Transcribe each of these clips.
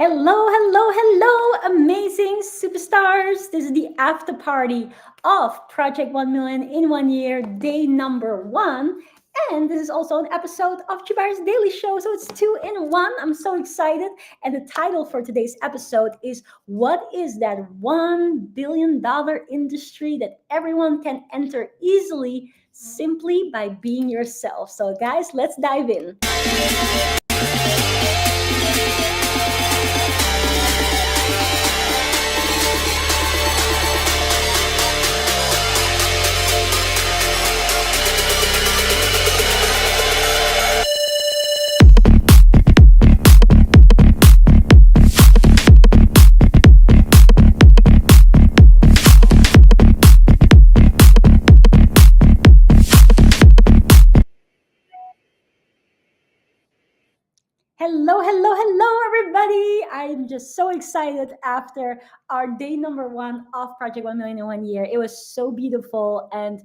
Hello, hello, hello, amazing superstars. This is the after party of Project 1 Million in 1 year, day number one. And this is also an episode of Tjibaria's Daily Show. So it's two in one. I'm so excited. And the title for today's episode is What is that $1 billion industry that everyone can enter easily simply by being yourself? So, guys, let's dive in. Hello, hello, hello, everybody. I'm just so excited after our day number one of Project 1 Million in 1 year. It was so beautiful. And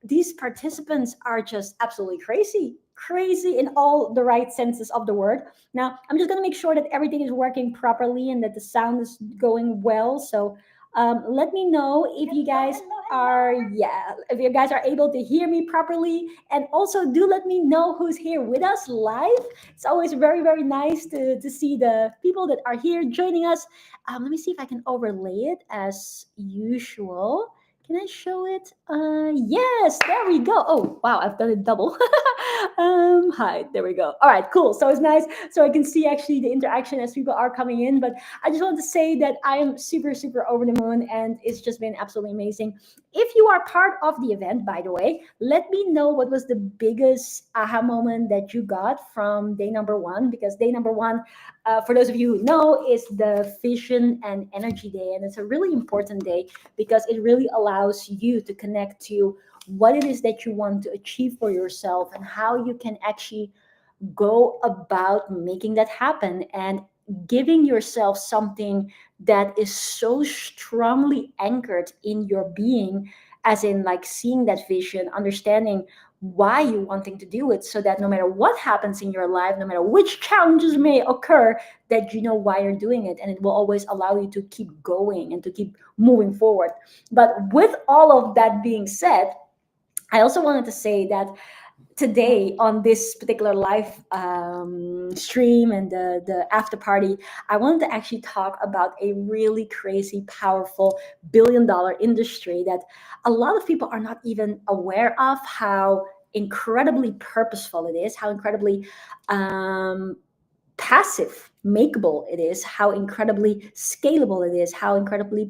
these participants are just absolutely crazy. Crazy in all the right senses of the word. Now, I'm just going to make sure that everything is working properly and that the sound is going well. So let me know if you guys if you guys are able to hear me properly. And also do let me know who's here with us live. It's always very, very nice to see the people that are here joining us. Let me see if I can overlay it as usual. Can I show it? Yes, there we go. Oh, wow, I've done it double. Hi, there we go. All right, cool. So it's nice. So I can see actually the interaction as people are coming in. But I just want to say that I am super, super over the moon and it's just been absolutely amazing. If you are part of the event, by the way, let me know what was the biggest aha moment that you got from day number one, because day number one, for those of you who know, is the Vision and Energy Day. And it's a really important day because it really allows you to connect to what it is that you want to achieve for yourself and how you can actually go about making that happen and giving yourself something that is so strongly anchored in your being, as in like seeing that vision, understanding why you're wanting to do it, so that no matter what happens in your life, no matter which challenges may occur, that you know why you're doing it, and it will always allow you to keep going and to keep moving forward. But with all of that being said, I also wanted to say that today on this particular live stream and the after party, I wanted to actually talk about a really crazy, powerful $1 billion industry that a lot of people are not even aware of, how incredibly purposeful it is, how incredibly passive makeable it is, how incredibly scalable it is, how incredibly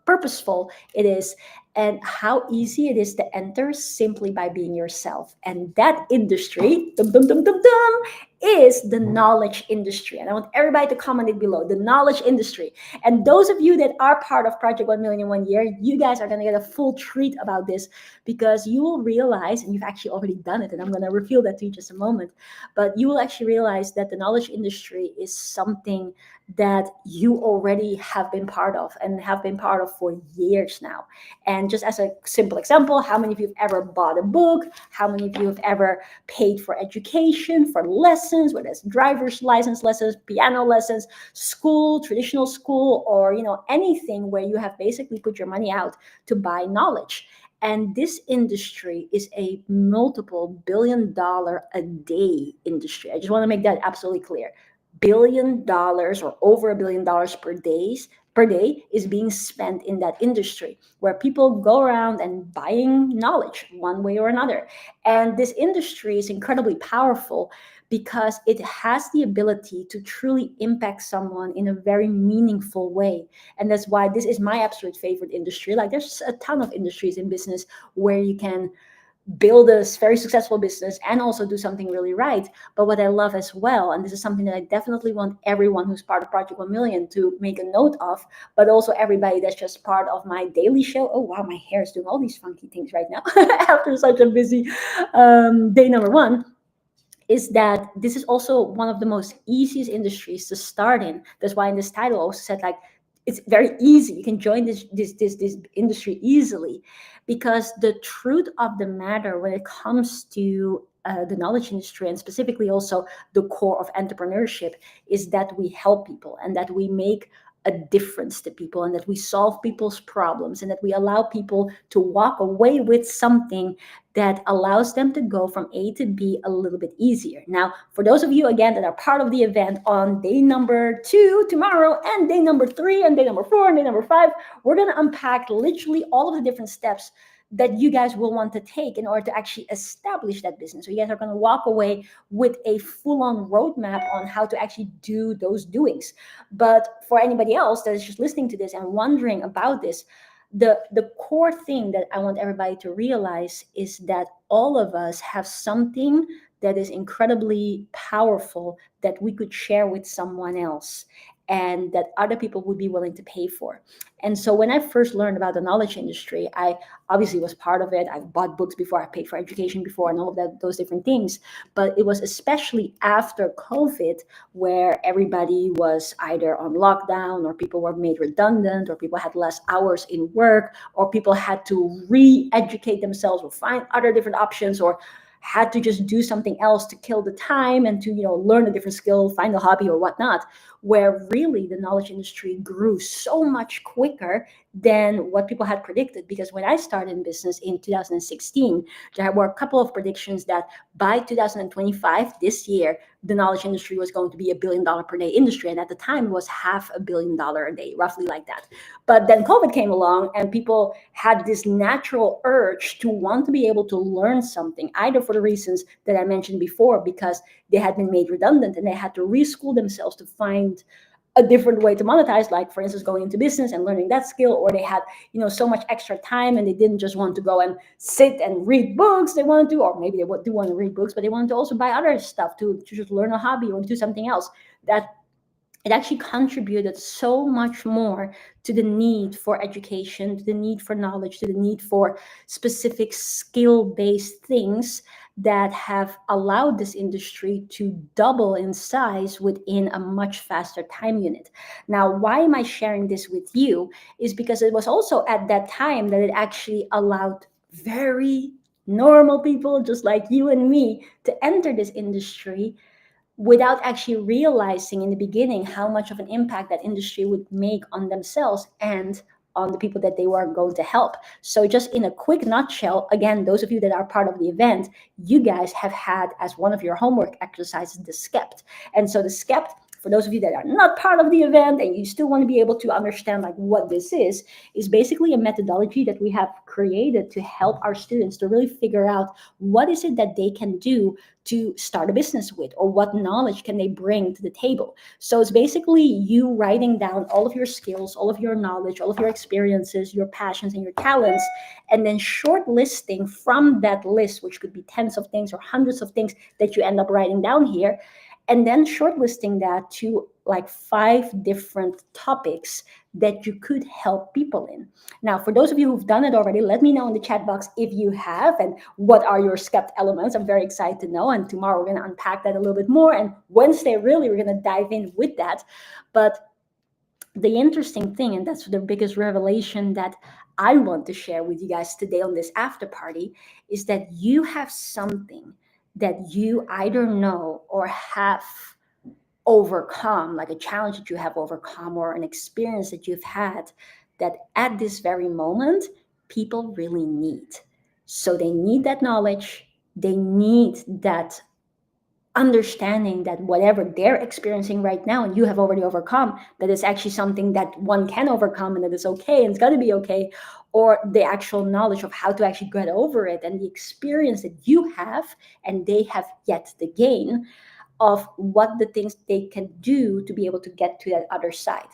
purposeful it is, and how easy it is to enter simply by being yourself. And that industry, dum, dum, dum, dum, dum, is the knowledge industry. And I want everybody to comment it below, the knowledge industry. And those of you that are part of Project 1 Million in 1 year, you guys are going to get a full treat about this, because you will realize, and you've actually already done it, and I'm going to reveal that to you just a moment, but you will actually realize that the knowledge industry is something that you already have been part of and have been part of for years now. And just as a simple example, how many of you have ever bought a book? How many of you have ever paid for education, for lessons, whether it's driver's license lessons, piano lessons, school, traditional school, or anything where you have basically put your money out to buy knowledge? And this industry is a multiple $1 billion a day industry. I just want to make that absolutely clear. $1 billion or over $1 billion per day is being spent in that industry, where people go around and buying knowledge one way or another. And this industry is incredibly powerful because it has the ability to truly impact someone in a very meaningful way. And that's why this is my absolute favorite industry. Like, there's a ton of industries in business where you can build a very successful business and also do something really right. But what I love as well, and this is something that I definitely want everyone who's part of Project 1 Million to make a note of, but also everybody that's just part of my daily show. Oh, wow, my hair is doing all these funky things right now after such a busy day number one, is that this is also one of the most easiest industries to start in. That's why in this title I also said, like, it's very easy. You can join this industry easily, because the truth of the matter when it comes to the knowledge industry, and specifically also the core of entrepreneurship, is that we help people and that we make a difference to people and that we solve people's problems and that we allow people to walk away with something that allows them to go from A to B a little bit easier. Now, for those of you, again, that are part of the event on day number 2 tomorrow, and day number 3 and day number 4 and day number 5, we're going to unpack literally all of the different steps that you guys will want to take in order to actually establish that business. So you guys are going to walk away with a full-on roadmap on how to actually do those doings. But for anybody else that is just listening to this and wondering about this, the core thing that I want everybody to realize is that all of us have something that is incredibly powerful that we could share with someone else and that other people would be willing to pay for. And so when I first learned about the knowledge industry, I obviously was part of it. I've bought books before, I paid for education before, and all of that, those different things. But it was especially after COVID where everybody was either on lockdown, or people were made redundant, or people had less hours in work, or people had to re-educate themselves or find other different options, or had to just do something else to kill the time and to learn a different skill, find a hobby or whatnot, where really the knowledge industry grew so much quicker than what people had predicted. Because when I started in business in 2016, there were a couple of predictions that by 2025, this year, the knowledge industry was going to be $1 billion per day industry. And at the time, it was $500 million a day, roughly like that. But then COVID came along and people had this natural urge to want to be able to learn something, either for the reasons that I mentioned before, because they had been made redundant and they had to reschool themselves to find a different way to monetize, like for instance going into business and learning that skill, or they had so much extra time and they didn't just want to go and sit and read books. They wanted to, or maybe they do want to read books, but they wanted to also buy other stuff to just learn a hobby or do something else. That it actually contributed so much more to the need for education, to the need for knowledge, to the need for specific skill-based things that have allowed this industry to double in size within a much faster time unit. Now, why am I sharing this with you? Is because it was also at that time that it actually allowed very normal people just like you and me to enter this industry without actually realizing in the beginning how much of an impact that industry would make on themselves and on the people that they were going to help. So just in a quick nutshell, again, those of you that are part of the event, you guys have had as one of your homework exercises the SCEPT. And so the SCEPT, for those of you that are not part of the event and you still want to be able to understand like what this is basically a methodology that we have created to help our students to really figure out what is it that they can do to start a business with, or what knowledge can they bring to the table. So it's basically you writing down all of your skills, all of your knowledge, all of your experiences, your passions and your talents, and then shortlisting from that list, which could be tens of things or hundreds of things that you end up writing down here, and then shortlisting that to like 5 different topics that you could help people in. Now, for those of you who've done it already, let me know in the chat box if you have and what are your SCEPT elements. I'm very excited to know. And tomorrow we're going to unpack that a little bit more. And Wednesday, really, we're going to dive in with that. But the interesting thing, and that's the biggest revelation that I want to share with you guys today on this after party, is that you have something that you either know or have overcome, like a challenge that you have overcome or an experience that you've had that at this very moment people really need. So they need that knowledge, they need that understanding that whatever they're experiencing right now and you have already overcome, that it's actually something that one can overcome and that it's okay and it's going to be okay, or the actual knowledge of how to actually get over it and the experience that you have and they have yet to gain of what the things they can do to be able to get to that other side.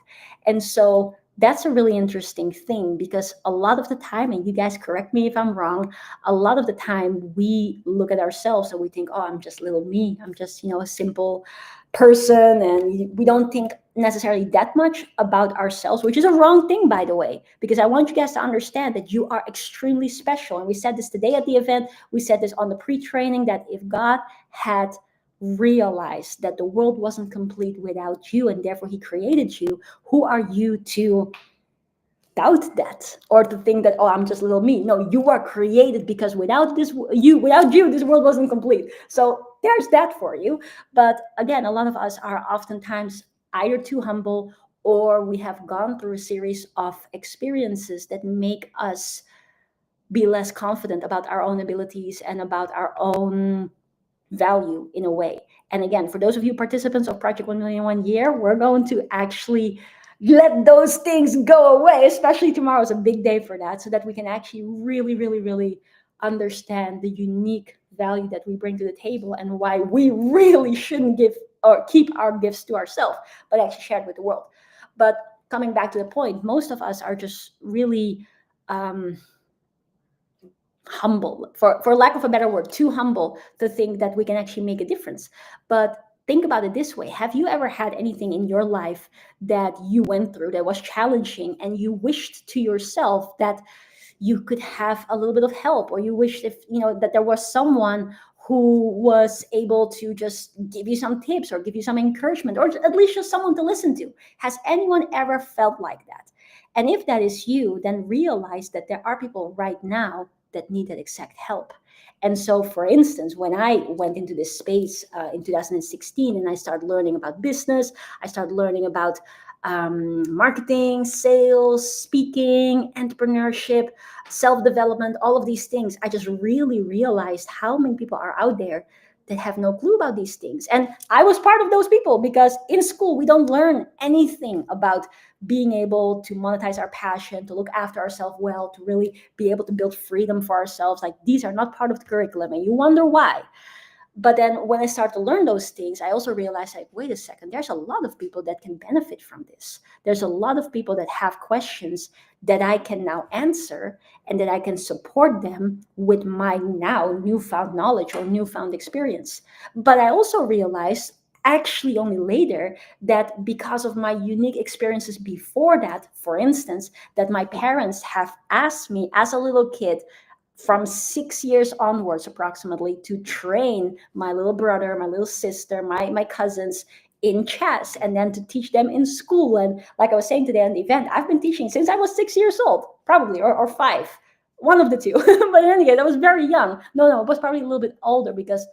And so that's a really interesting thing, because a lot of the time, and you guys correct me if I'm wrong, a lot of the time we look at ourselves and we think, oh, I'm just little me. I'm just, a simple person. And we don't think necessarily that much about ourselves, which is a wrong thing, by the way, because I want you guys to understand that you are extremely special. And we said this today at the event. We said this on the pre-training, that if God had realized that the world wasn't complete without you and therefore he created you, who are you to doubt that, or to think that, oh, I'm just little me. No, you are created, because without you, this world wasn't complete. So there's that for you. But again, a lot of us are oftentimes either too humble, or we have gone through a series of experiences that make us be less confident about our own abilities and about our own value in a way. And again, for those of you participants of Project 1 Million 1 Year, we're going to actually let those things go away, especially tomorrow is a big day for that, so that we can actually really, really, really understand the unique value that we bring to the table, and why we really shouldn't give or keep our gifts to ourselves, but actually share it with the world. But coming back to the point, most of us are just really um, humble, for lack of a better word, too humble to think that we can actually make a difference. But think about it this way: have you ever had anything in your life that you went through that was challenging, and you wished to yourself that you could have a little bit of help, or you wished, if you know, that there was someone who was able to just give you some tips or give you some encouragement, or at least just someone to listen to? Has anyone ever felt like that? And if that is you, then realize that there are people right now that need that exact help. And so, for instance, when I went into this space in 2016, and I started learning about business, I started learning about marketing, sales, speaking, entrepreneurship, self development, all of these things, I just really realized how many people are out there that have no clue about these things. And I was part of those people, because in school, we don't learn anything about being able to monetize our passion, to look after ourselves well, to really be able to build freedom for ourselves. Like, these are not part of the curriculum, and you wonder why. But then when I start to learn those things, I also realize, like, wait a second, there's a lot of people that can benefit from this. There's a lot of people that have questions that I can now answer, and that I can support them with my now newfound knowledge or newfound experience. But I also realized, actually only later, that because of my unique experiences before that, for instance, that my parents have asked me as a little kid, from 6 years onwards approximately, to train my little brother, my little sister, my cousins in chess, and then to teach them in school. And like I was saying today on the event, I've been teaching since I was 6 years old, probably, or five, one of the two. But in any case, I was very young. No, I was probably a little bit older, because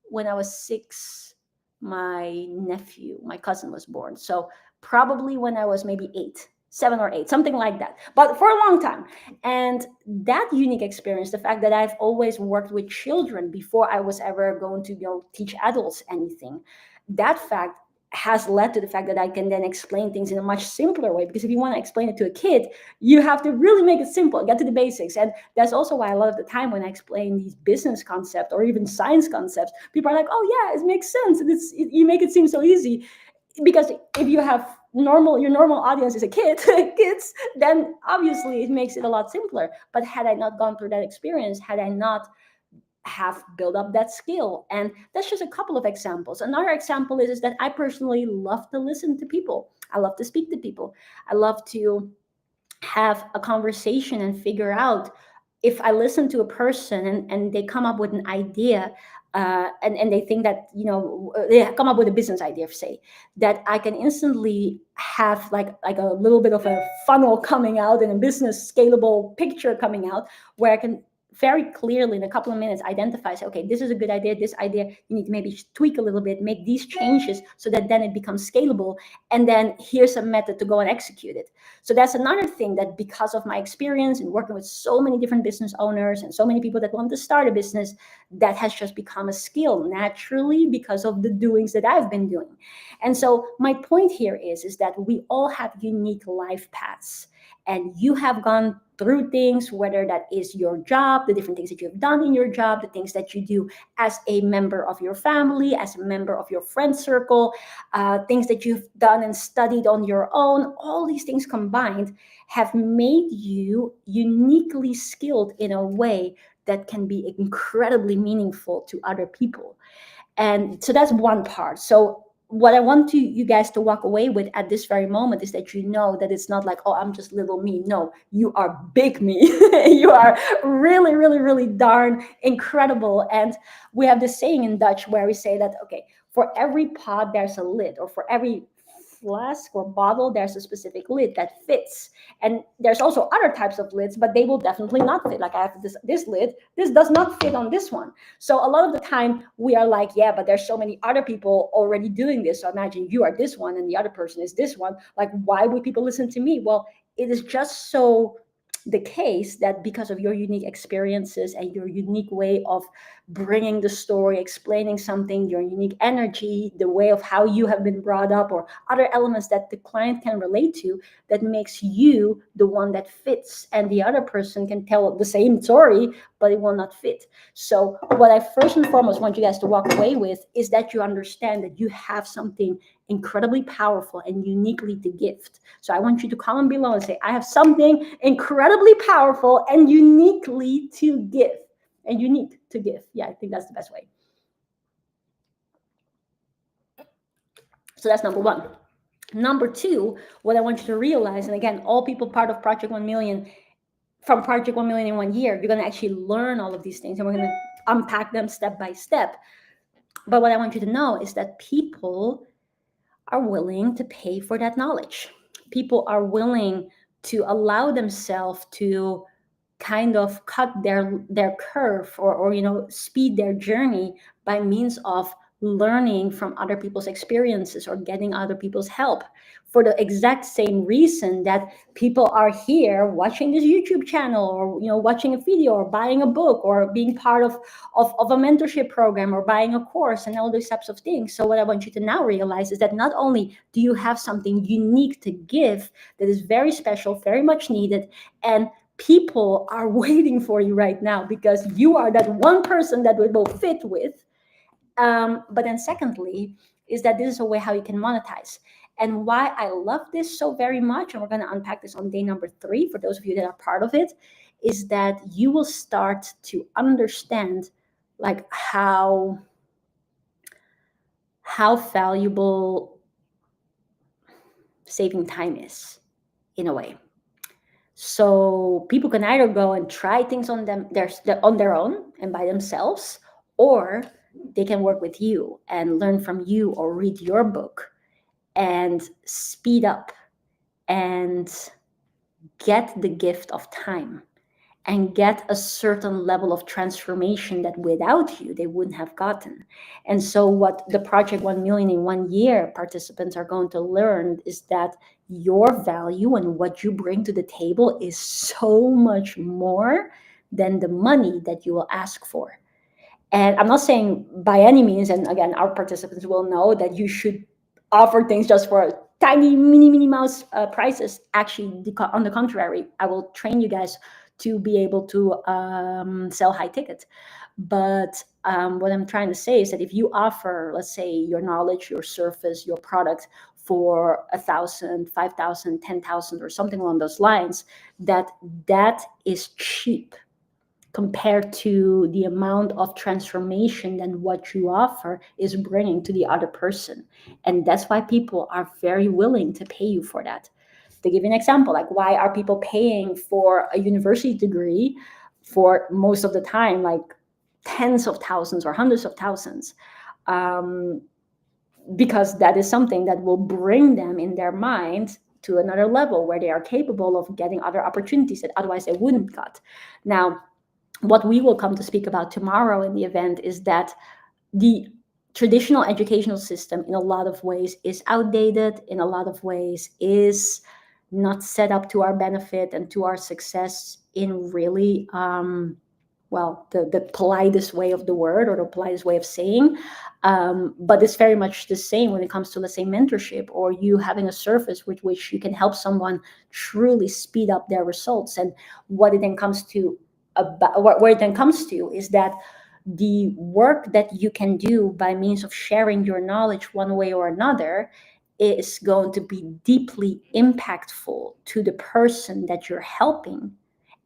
when I was 6, my nephew, my cousin, was born. So probably when I was maybe 8, 7 or 8, something like that, but for a long time. And that unique experience, the fact that I've always worked with children before I was ever going to teach adults anything, that fact has led to the fact that I can then explain things in a much simpler way. Because if you want to explain it to a kid, you have to really make it simple, get to the basics. And that's also why a lot of the time when I explain these business concepts or even science concepts, people are like, oh yeah, it makes sense. You make it seem so easy. Because if you have your normal audience is a kid, kids, then obviously it makes it a lot simpler. But had I not gone through that experience, had I not have built up that skill. And that's just a couple of examples. Another example is that I personally love to listen to people. I love to speak to people. I love to have a conversation and figure out, if I listen to a person and they come up with an idea, and they think that, they come up with a business idea, say, that I can instantly have like a little bit of a funnel coming out, and a business scalable picture coming out, where I can very clearly in a couple of minutes identify, say, okay, this is a good idea, this idea you need to maybe tweak a little bit, make these changes, so that then it becomes scalable, and then here's a method to go and execute it. So that's another thing, that because of my experience in working with so many different business owners and so many people that want to start a business, that has just become a skill naturally, because of the doings that I've been doing. And so my point here is that we all have unique life paths, and you have gone through things, whether that is your job, the different things that you've done in your job, the things that you do as a member of your family, as a member of your friend circle, things that you've done and studied on your own. All these things combined have made you uniquely skilled in a way that can be incredibly meaningful to other people. And so that's one part. So what I want you guys to walk away with at this very moment is that you know that it's not like, oh, I'm just little me. No, you are big me. You are really, really, really darn incredible. And we have this saying in Dutch where we say that, okay, for every pot there's a lid, or for every flask or bottle, there's a specific lid that fits. And there's also other types of lids, but they will definitely not fit. Like I have this lid, this does not fit on this one. So a lot of the time we are like, yeah, but there's so many other people already doing this. So imagine you are this one and the other person is this one. Like, why would people listen to me? Well, it is just so the case that because of your unique experiences and your unique way of bringing the story, explaining something, your unique energy, the way of how you have been brought up, or other elements that the client can relate to, that makes you the one that fits, and the other person can tell the same story, but it will not fit. So what I first and foremost want you guys to walk away with is that you understand that you have something incredibly powerful and uniquely to gift. So I want you to comment below and say, I have something incredibly powerful and uniquely to give. And unique to give. Yeah, I think that's the best way. So that's number one. Number two, what I want you to realize, and again, all people part of Project 1 Million, from Project 1 Million in 1 year, you're going to actually learn all of these things, and we're going to unpack them step by step. But what I want you to know is that people are willing to pay for that knowledge. People are willing to allow themselves to kind of cut their curve, or speed their journey by means of learning from other people's experiences or getting other people's help, for the exact same reason that people are here watching this YouTube channel, or watching a video, or buying a book, or being part of a mentorship program, or buying a course, and all those types of things. So what I want you to now realize is that not only do you have something unique to give that is very special, very much needed, and people are waiting for you right now because you are that one person that we will fit with. But then secondly, is that this is a way how you can monetize. And why I love this so very much, and we're going to unpack this on day number 3 for those of you that are part of it, is that you will start to understand like how valuable saving time is, in a way. So people can either go and try things on their own and by themselves, or they can work with you and learn from you, or read your book and speed up and get the gift of time and get a certain level of transformation that without you they wouldn't have gotten. And so what the Project 1 Million in 1 year participants are going to learn is that your value and what you bring to the table is so much more than the money that you will ask for. And I'm not saying by any means, and again, our participants will know that you should offer things just for tiny mini mouse prices. Actually, on the contrary, I will train you guys to be able to sell high ticket. But what I'm trying to say is that if you offer, let's say, your knowledge, your service, your product for 1,000, 5,000, 10,000, or something along those lines, that is cheap compared to the amount of transformation that what you offer is bringing to the other person. And that's why people are very willing to pay you for that. To give you an example, like, why are people paying for a university degree for most of the time, like tens of thousands or hundreds of thousands? Because that is something that will bring them in their mind to another level where they are capable of getting other opportunities that otherwise they wouldn't got. Now, what we will come to speak about tomorrow in the event is that the traditional educational system in a lot of ways is outdated, in a lot of ways is not set up to our benefit and to our success in really the politest way of the word, or the politest way of saying. But it's very much the same when it comes to, let's say, mentorship, or you having a service with which you can help someone truly speed up their results. And what it then comes to where it then comes to is that the work that you can do by means of sharing your knowledge one way or another is going to be deeply impactful to the person that you're helping,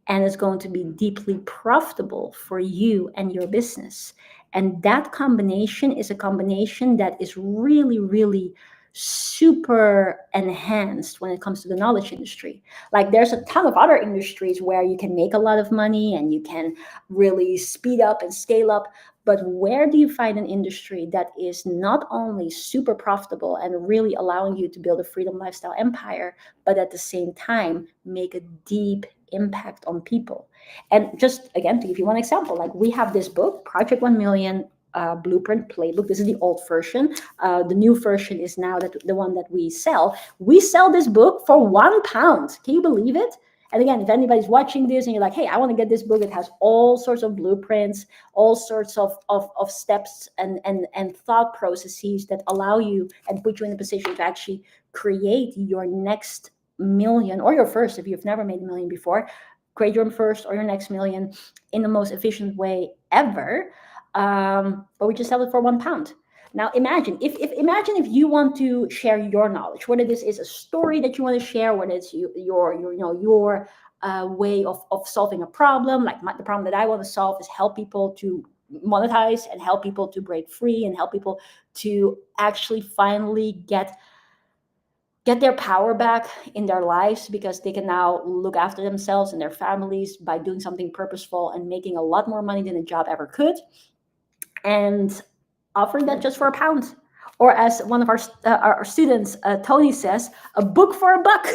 and is going to be deeply profitable for you and your business. And that combination is a combination that is really, really super enhanced when it comes to the knowledge industry. Like, there's a ton of other industries where you can make a lot of money and you can really speed up and scale up. But where do you find an industry that is not only super profitable and really allowing you to build a freedom lifestyle empire, but at the same time make a deep impact on people? And just again, to give you one example, like we have this book, Project 1 Million Blueprint Playbook. This is the old version. The new version is now the one that we sell. We sell this book for £1. Can you believe it? And again, if anybody's watching this and you're like, hey, I want to get this book, it has all sorts of blueprints, all sorts of steps and thought processes that allow you and put you in a position to actually create your next million, or your first, if you've never made a million before, create your first or your next million in the most efficient way ever. But we just sell it for £1. Now imagine if you want to share your knowledge, whether this is a story that you want to share, whether it's your way of solving a problem. Like the problem that I want to solve is help people to monetize and help people to break free and help people to actually finally get their power back in their lives, because they can now look after themselves and their families by doing something purposeful and making a lot more money than a job ever could, and offering that just for £1. Or as one of our students, Tony, says, a book for a buck,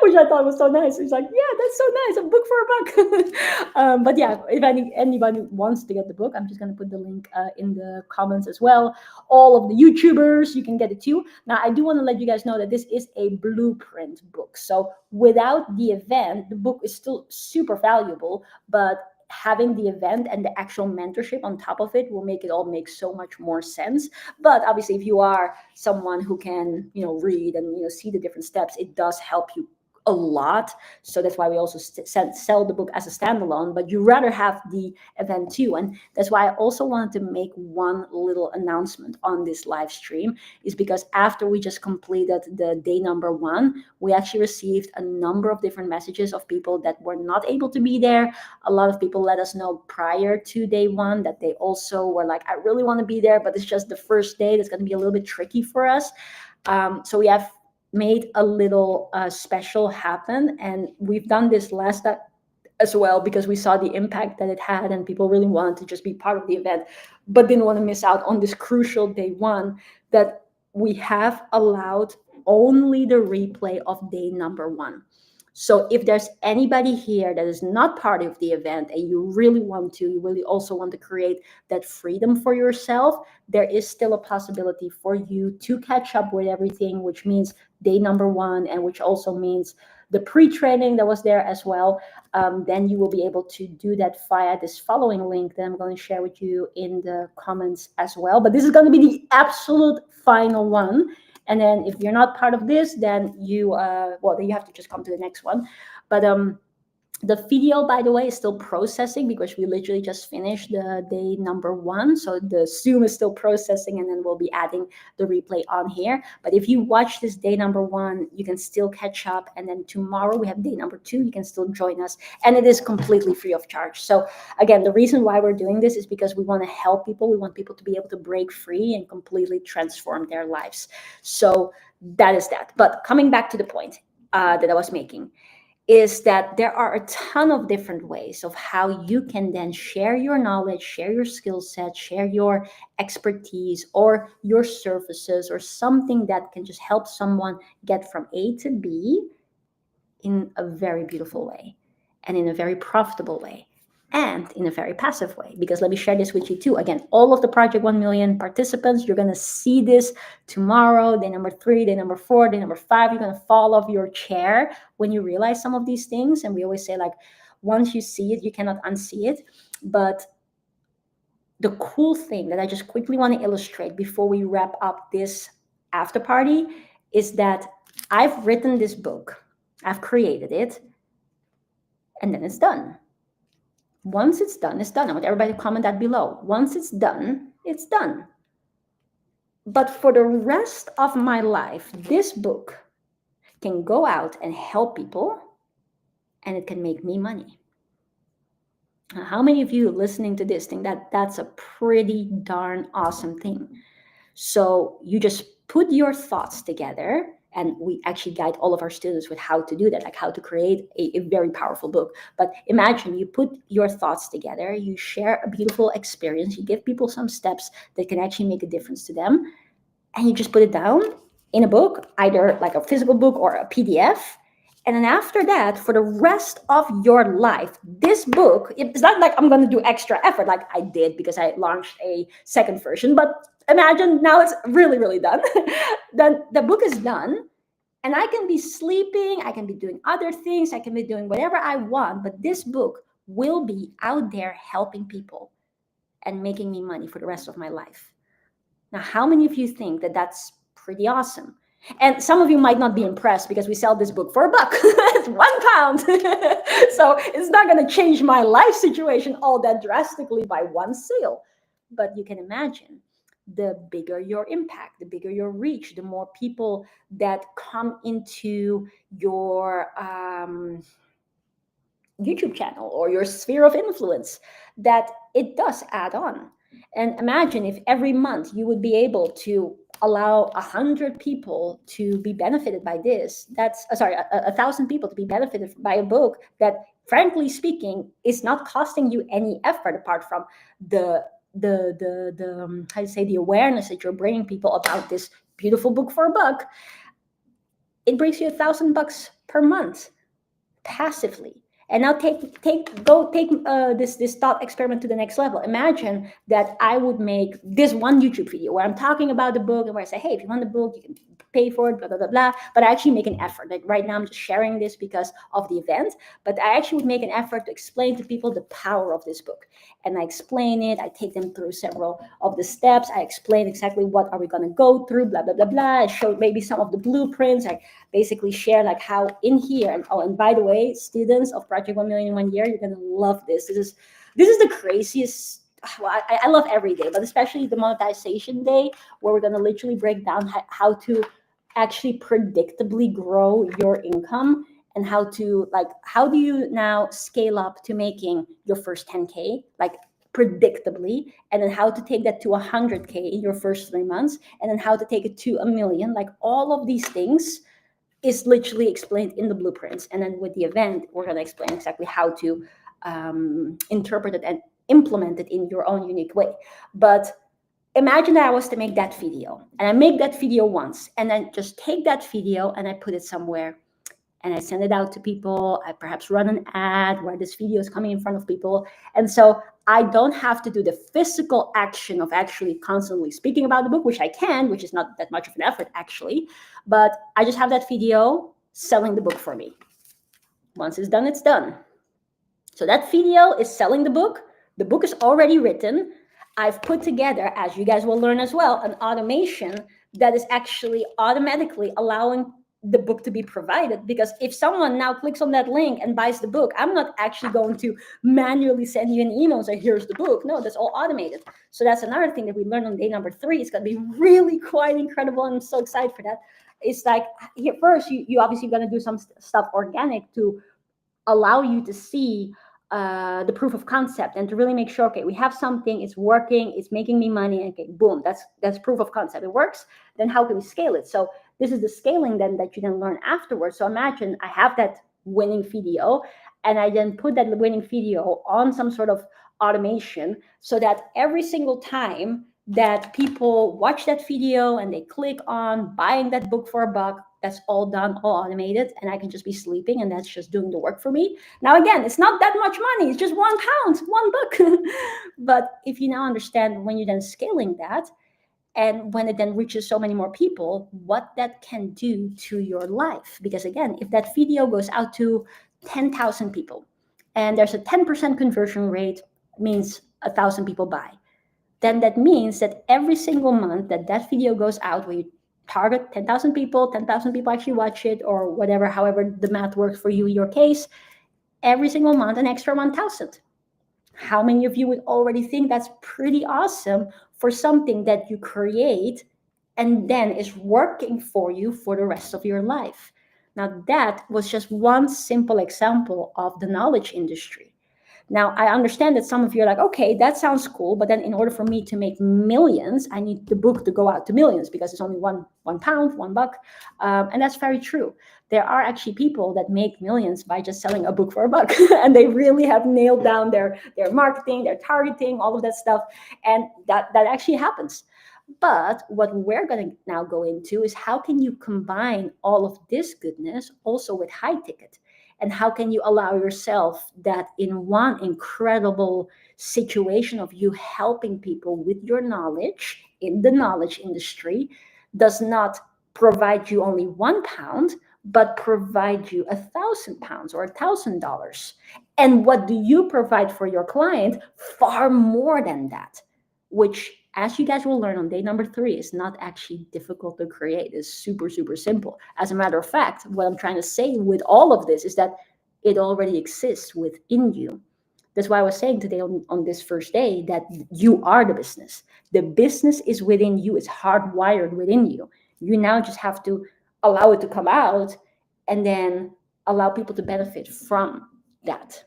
which I thought was so nice. He's like, yeah, that's so nice, a book for a buck. But yeah, if anybody wants to get the book, I'm just going to put the link in the comments as well. All of the YouTubers, you can get it too. Now, I do want to let you guys know that this is a blueprint book. So without the event, the book is still super valuable, but having the event and the actual mentorship on top of it will make it all make so much more sense. But obviously, if you are someone who can, read and, see the different steps, it does help you a lot. So that's why we also sell the book as a standalone, but you rather have the event too. And that's why I also wanted to make one little announcement on this live stream, is because after we just completed the day number 1, we actually received a number of different messages of people that were not able to be there. A lot of people let us know prior to day 1 that they also were like, I really want to be there, but it's just the first day that's going to be a little bit tricky for us. So we have made a little special happen, and we've done this last time as well because we saw the impact that it had, and people really wanted to just be part of the event but didn't want to miss out on this crucial day 1, that we have allowed only the replay of day number 1. So if there's anybody here that is not part of the event and you really also want to create that freedom for yourself, there is still a possibility for you to catch up with everything, which means day number 1, and which also means the pre-training that was there as well. Then you will be able to do that via this following link that I'm going to share with you in the comments as well. But this is going to be the absolute final one. And then if you're not part of this, then you then you have to just come to the next one. But the video, by the way, is still processing because we literally just finished the day number 1. So the Zoom is still processing, and then we'll be adding the replay on here. But if you watch this day number 1, you can still catch up. And then tomorrow we have day number 2. You can still join us. And it is completely free of charge. So again, the reason why we're doing this is because we want to help people. We want people to be able to break free and completely transform their lives. So that is that. But coming back to the point that I was making, is that there are a ton of different ways of how you can then share your knowledge, share your skill set, share your expertise or your services, or something that can just help someone get from A to B in a very beautiful way and in a very profitable way and in a very passive way. Because let me share this with you too. Again, all of the Project 1 Million participants, you're going to see this tomorrow, day number 3, day number 4, day number 5. You're going to fall off your chair when you realize some of these things. And we always say, like, once you see it, you cannot unsee it. But the cool thing that I just quickly want to illustrate before we wrap up this after party is that I've written this book, I've created it, and then it's done. Once it's done, it's done. I want everybody to comment that below. Once it's done, it's done. But for the rest of my life, this book can go out and help people, and it can make me money. Now, how many of you listening to this think that that's a pretty darn awesome thing? So you just put your thoughts together And we actually guide all of our students with how to do that, like how to create a very powerful book. But imagine you put your thoughts together, you share a beautiful experience, you give people some steps that can actually make a difference to them, and you just put it down in a book, either like a physical book or a PDF. And then after that, for the rest of your life, this book, it's not like I'm going to do extra effort like I did because I launched a second version, but imagine now it's really, really done. Then the book is done, and I can be sleeping, I can be doing other things, I can be doing whatever I want, but this book will be out there helping people and making me money for the rest of my life. Now, how many of you think that that's pretty awesome? And some of you might not be impressed because we sell this book for $1. It's £1. So it's not going to change my life situation all that drastically by one sale. But you can imagine, the bigger your impact, the bigger your reach, the more people that come into your YouTube channel or your sphere of influence, that it does add on. And imagine if every month you would be able to allow 100 people to be benefited by this. That's sorry, 1,000 people to be benefited by a book that, frankly speaking, is not costing you any effort apart from the how do you say, the awareness that you're bringing people about this beautiful book for $1. It brings you $1,000 per month passively. And now take this thought experiment to the next level. Imagine that I would make this one YouTube video where I'm talking about the book and where I say, hey, if you want the book, you can pay for it, blah, blah, blah, blah. But I actually make an effort. Like right now, I'm just sharing this because of the event. But I actually would make an effort to explain to people the power of this book. And I explain it. I take them through several of the steps. I explain exactly what are we going to go through, blah, blah, blah, blah. I show maybe some of the blueprints. I basically share like how in here, and oh, and by the way, students of Project 1 Million in 1 Year, you're gonna love this. This is the craziest. Well, I love every day, but especially the monetization day, where we're gonna literally break down how to actually predictably grow your income, and how do you now scale up to making your first 10K, like predictably, and then how to take that to 100K in your first 3 months, and then how to take it to 1 million. Like all of these things is literally explained in the blueprints. And then with the event, we're going to explain exactly how to interpret it and implement it in your own unique way. But imagine that I was to make that video, and I make that video once, and then just take that video and I put it somewhere, and I send it out to people. I perhaps run an ad where this video is coming in front of people. And so I don't have to do the physical action of actually constantly speaking about the book, which I can, which is not that much of an effort actually. But I just have that video selling the book for me. Once it's done, it's done. So that video is selling the book. The book is already written. I've put together, as you guys will learn as well, an automation that is actually automatically allowing the book to be provided. Because if someone now clicks on that link and buys the book, I'm not actually going to manually send you an email and say, here's the book. No, that's all automated. So that's another thing that we learned on day number 3. It's going to be really quite incredible. And I'm so excited for that. It's like, here first, you obviously going to do some stuff organic to allow you to see the proof of concept, and to really make sure, okay, we have something, it's working, it's making me money, okay, boom, that's proof of concept, it works. Then how can we scale it? So this is the scaling then that you then learn afterwards. So imagine I have that winning video, and I then put that winning video on some sort of automation, so that every single time that people watch that video and they click on buying that book for $1, that's all done, all automated, and I can just be sleeping, and that's just doing the work for me. Now, again, it's not that much money. It's just £1, $1. But if you now understand, when you're then scaling that, and when it then reaches so many more people, what that can do to your life. Because again, if that video goes out to 10,000 people, and there's a 10% conversion rate, means 1,000 people buy, then that means that every single month that video goes out, where you target 10,000 people, 10,000 people actually watch it, or whatever, however the math works for you in your case, every single month an extra 1,000. How many of you would already think that's pretty awesome for something that you create and then is working for you for the rest of your life? Now, that was just one simple example of the knowledge industry. Now, I understand that some of you are like, okay, that sounds cool, but then in order for me to make millions, I need the book to go out to millions because it's only one pound, $1. And that's very true. There are actually people that make millions by just selling a book for $1. And they really have nailed down their marketing, their targeting, all of that stuff. And that actually happens. But what we're going to now go into is how can you combine all of this goodness also with high ticket? And how can you allow yourself that in one incredible situation of you helping people with your knowledge in the knowledge industry does not provide you only £1, but provide you £1,000 or $1,000? And what do you provide for your client? Far more than that, which, as you guys will learn on day number 3, is not actually difficult to create. It's super, super simple. As a matter of fact, what I'm trying to say with all of this is that it already exists within you. That's why I was saying today on this first day that you are the business. The business is within you. It's hardwired within you. You now just have to allow it to come out and then allow people to benefit from that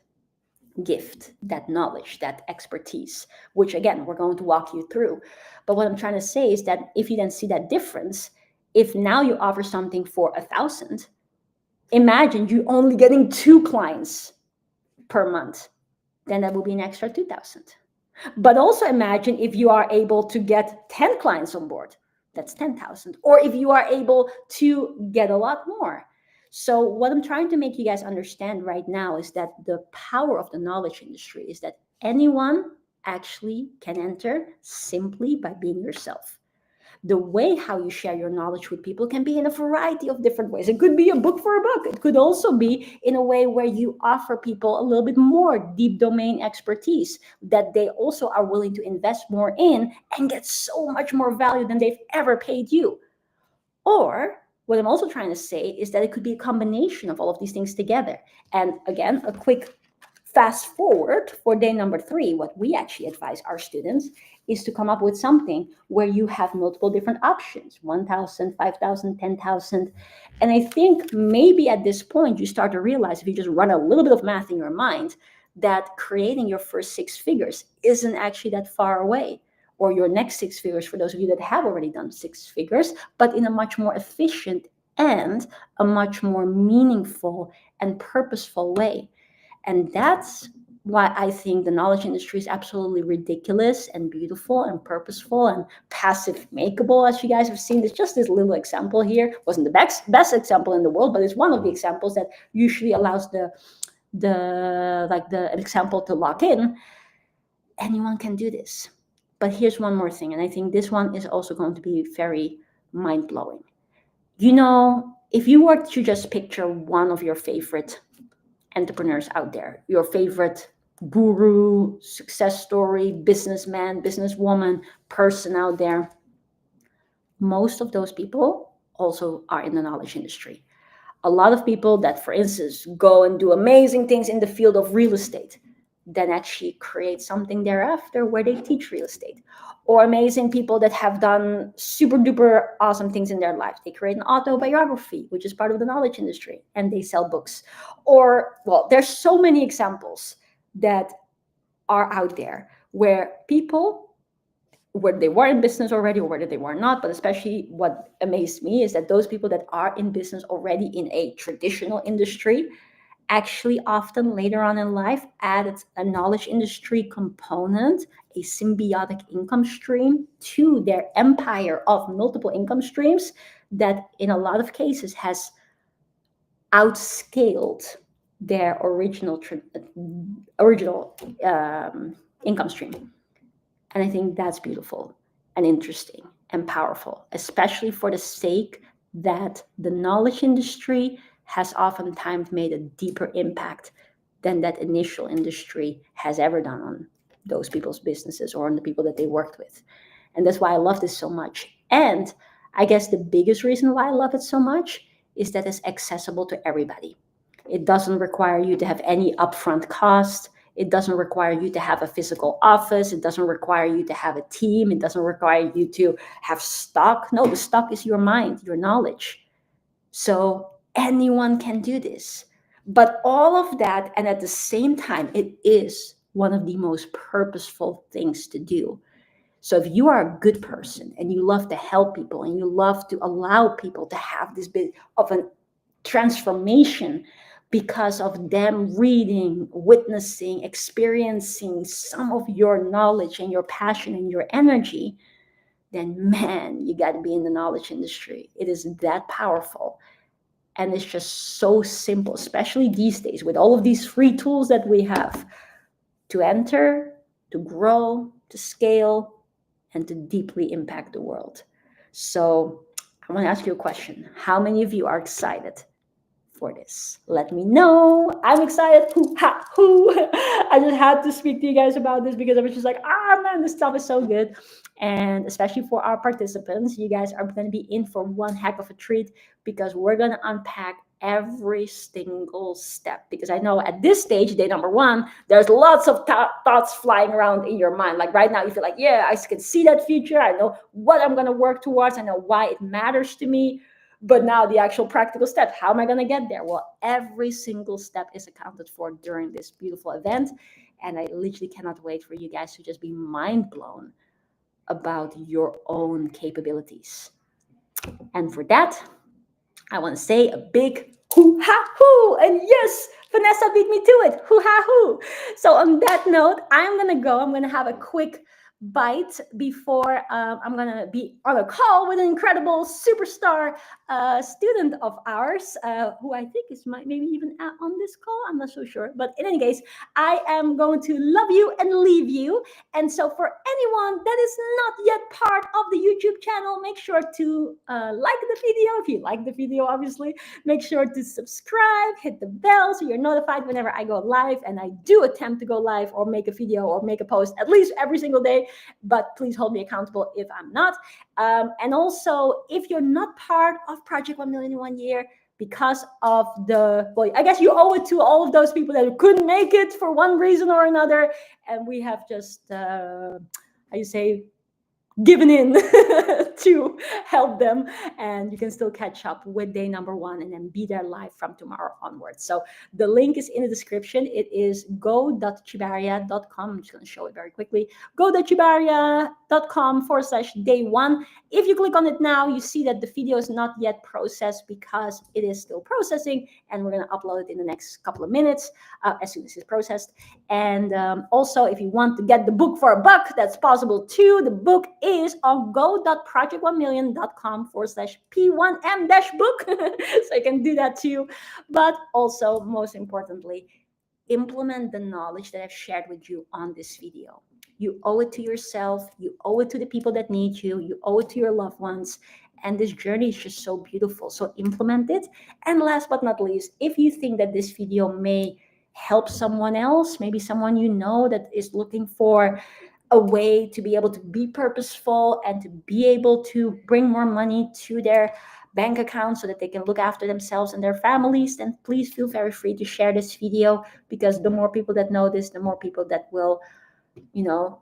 gift, that knowledge, that expertise, which again, we're going to walk you through. But what I'm trying to say is that if you then see that difference, if now you offer something for 1,000, imagine you only getting 2 clients per month, then that will be an extra 2,000. But also imagine if you are able to get 10 clients on board, that's 10,000. Or if you are able to get a lot more. So what I'm trying to make you guys understand right now is that the power of the knowledge industry is that anyone actually can enter simply by being yourself. The way how you share your knowledge with people can be in a variety of different ways. It could be a book for a buck. It could also be in a way where you offer people a little bit more deep domain expertise that they also are willing to invest more in and get so much more value than they've ever paid you. Or what I'm also trying to say is that it could be a combination of all of these things together. And again, a quick fast forward for day number 3, what we actually advise our students is to come up with something where you have multiple different options, 1,000, 5,000, 10,000. And I think maybe at this point, you start to realize if you just run a little bit of math in your mind, that creating your first 6 figures isn't actually that far away, or your next 6 figures for those of you that have already done 6 figures, but in a much more efficient and a much more meaningful and purposeful way. And that's why I think the knowledge industry is absolutely ridiculous and beautiful and purposeful and passive makeable, as you guys have seen. There's just this little example here. Wasn't the best example in the world, but it's one of the examples that usually allows the example to lock in. Anyone can do this. But here's one more thing, and I think this one is also going to be very mind-blowing. You know, if you were to just picture one of your favorite entrepreneurs out there, your favorite guru, success story, businessman, businesswoman, person out there, most of those people also are in the knowledge industry. A lot of people that, for instance, go and do amazing things in the field of real estate, then actually create something thereafter where they teach real estate. Or amazing people that have done super duper awesome things in their life. They create an autobiography, which is part of the knowledge industry, and they sell books. Or, well, there's so many examples that are out there where people, whether they were in business already or whether they were not, but especially what amazed me is that those people that are in business already in a traditional industry actually often later on in life added a knowledge industry component, a symbiotic income stream to their empire of multiple income streams that in a lot of cases has outscaled their original income stream. And I think that's beautiful and interesting and powerful, especially for the sake that the knowledge industry has oftentimes made a deeper impact than that initial industry has ever done on those people's businesses or on the people that they worked with. And that's why I love this so much. And I guess the biggest reason why I love it so much is that it's accessible to everybody. It doesn't require you to have any upfront cost. It doesn't require you to have a physical office. It doesn't require you to have a team. It doesn't require you to have stock. No, the stock is your mind, your knowledge. So anyone can do this. But all of that, and at the same time, it is one of the most purposeful things to do. So if you are a good person and you love to help people and you love to allow people to have this bit of a transformation because of them reading, witnessing, experiencing some of your knowledge and your passion and your energy, then man, you got to be in the knowledge industry. It is that powerful. And it's just so simple, especially these days with all of these free tools that we have to enter, to grow, to scale, and to deeply impact the world. So I want to ask you a question. How many of you are excited for this? Let me know. I'm excited. Hoo, ha, hoo. I just had to speak to you guys about this because I was just like, man, this stuff is so good. And especially for our participants, you guys are going to be in for one heck of a treat because we're going to unpack every single step. Because I know at this stage, day number one, there's lots of thoughts flying around in your mind. Like right now, you feel like, yeah, I can see that future. I know what I'm going to work towards. I know why it matters to me. But now the actual practical steps, how am I going to get there? Well, every single step is accounted for during this beautiful event. And I literally cannot wait for you guys to just be mind blown about your own capabilities. And for that, I want to say a big hoo ha hoo. And yes, Vanessa beat me to it. Hoo ha hoo. So on that note, I'm going to go. I'm going to have a quick bite before I'm going to be on a call with an incredible superstar student of ours who I think is maybe even on this call. I'm not so sure. But in any case, I am going to love you and leave you. And so for anyone that is not yet part of the YouTube channel, make sure to like the video. If you like the video, obviously, make sure to subscribe, hit the bell so you're notified whenever I go live. And I do attempt to go live or make a video or make a post at least every single day. But please hold me accountable if I'm not. And also, if you're not part of Project 1 Million in 1 Year, because of well, I guess you owe it to all of those people that couldn't make it for one reason or another. And we have just, how you say, given in to help them, and you can still catch up with day number one and then be there live from tomorrow onwards. So the link is in the description. It is go.tjibaria.com. I'm just going to show it very quickly. go.tjibaria.com/day one. If you click on it now, you see that the video is not yet processed because it is still processing, and we're going to upload it in the next couple of minutes as soon as it's processed. And also, if you want to get the book for $1, that's possible too. The book is on go.project1million.com/P1M-book. So you can do that too. But also, most importantly, implement the knowledge that I've shared with you on this video. You owe it to yourself. You owe it to the people that need you. You owe it to your loved ones. And this journey is just so beautiful. So implement it. And last but not least, if you think that this video may help someone else, maybe someone you know that is looking for a way to be able to be purposeful and to be able to bring more money to their bank account so that they can look after themselves and their families, then please feel very free to share this video, because the more people that know this, the more people that will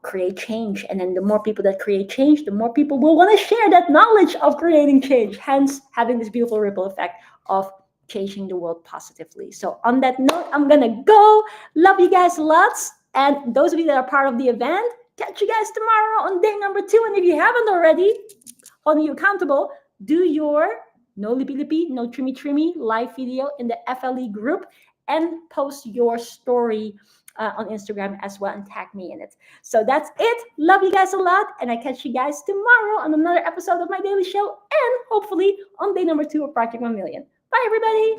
create change. And then the more people that create change, the more people will want to share that knowledge of creating change, hence having this beautiful ripple effect of changing the world positively. So on that note, I'm gonna go. Love you guys lots. And those of you that are part of the event, catch you guys tomorrow on day number 2. And if you haven't already, holding you accountable, do your no lippy lippy, no trimmy trimmy live video in the FLE group and post your story on Instagram as well and tag me in it. So that's it. Love you guys a lot. And I catch you guys tomorrow on another episode of my daily show and hopefully on day number 2 of Project 1 Million. Bye, everybody.